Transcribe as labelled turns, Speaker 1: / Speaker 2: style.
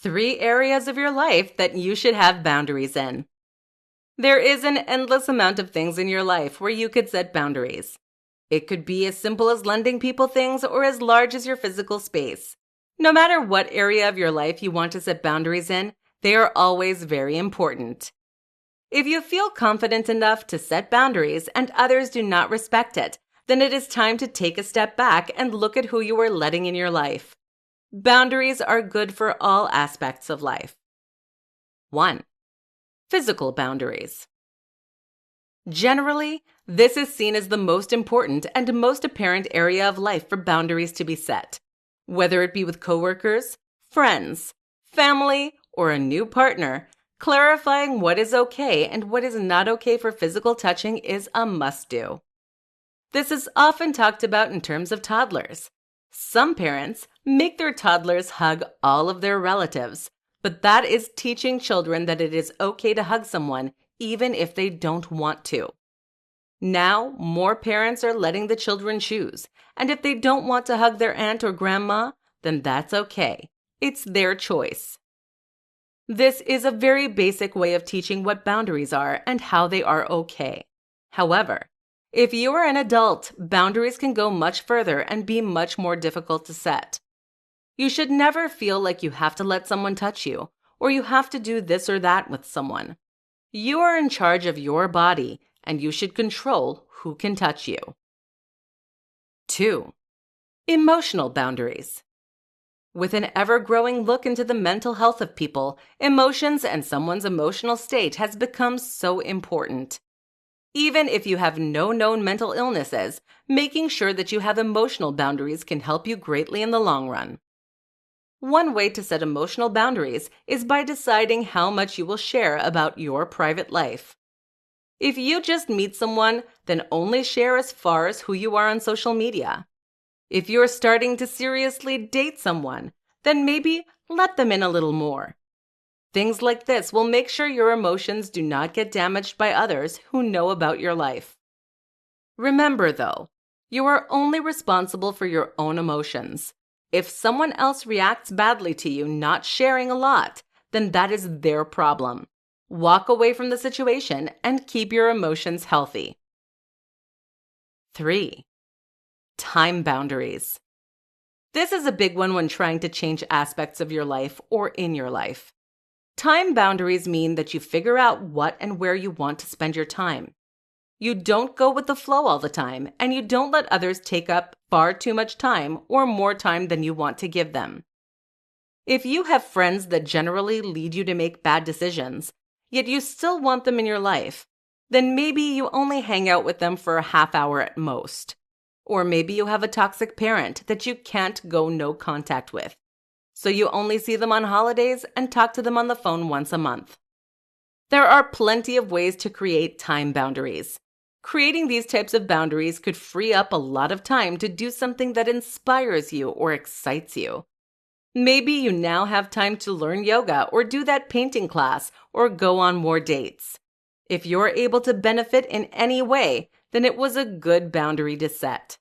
Speaker 1: 3 areas of your life that you should have boundaries in. There is an endless amount of things in your life where you could set boundaries. It could be as simple as lending people things or as large as your physical space. No matter what area of your life you want to set boundaries in, they are always very important. If you feel confident enough to set boundaries and others do not respect it, then it is time to take a step back and look at who you are letting in your life. Boundaries are good for all aspects of life. 1. Physical boundaries. Generally, this is seen as the most important and most apparent area of life for boundaries to be set. Whether it be with coworkers, friends, family, or a new partner, clarifying what is okay and what is not okay for physical touching is a must-do. This is often talked about in terms of toddlers. Some parents make their toddlers hug all of their relatives, but that is teaching children that it is okay to hug someone even if they don't want to. Now, more parents are letting the children choose, and if they don't want to hug their aunt or grandma, then that's okay. It's their choice. This is a very basic way of teaching what boundaries are and how they are okay. However, if you are an adult, boundaries can go much further and be much more difficult to set. You should never feel like you have to let someone touch you, or you have to do this or that with someone. You are in charge of your body, and you should control who can touch you. 2. Emotional boundaries. With an ever-growing look into the mental health of people, emotions and someone's emotional state has become so important. Even if you have no known mental illnesses, making sure that you have emotional boundaries can help you greatly in the long run. One way to set emotional boundaries is by deciding how much you will share about your private life. If you just meet someone, then only share as far as who you are on social media. If you're starting to seriously date someone, then maybe let them in a little more. Things like this will make sure your emotions do not get damaged by others who know about your life. Remember, though, you are only responsible for your own emotions. If someone else reacts badly to you not sharing a lot, then that is their problem. Walk away from the situation and keep your emotions healthy. 3. Time boundaries. This is a big one when trying to change aspects of your life or in your life. Time boundaries mean that you figure out what and where you want to spend your time. You don't go with the flow all the time, and you don't let others take up far too much time or more time than you want to give them. If you have friends that generally lead you to make bad decisions, yet you still want them in your life, then maybe you only hang out with them for a half hour at most. Or maybe you have a toxic parent that you can't go no contact with, so you only see them on holidays and talk to them on the phone once a month. There are plenty of ways to create time boundaries. Creating these types of boundaries could free up a lot of time to do something that inspires you or excites you. Maybe you now have time to learn yoga or do that painting class or go on more dates. If you're able to benefit in any way, then it was a good boundary to set.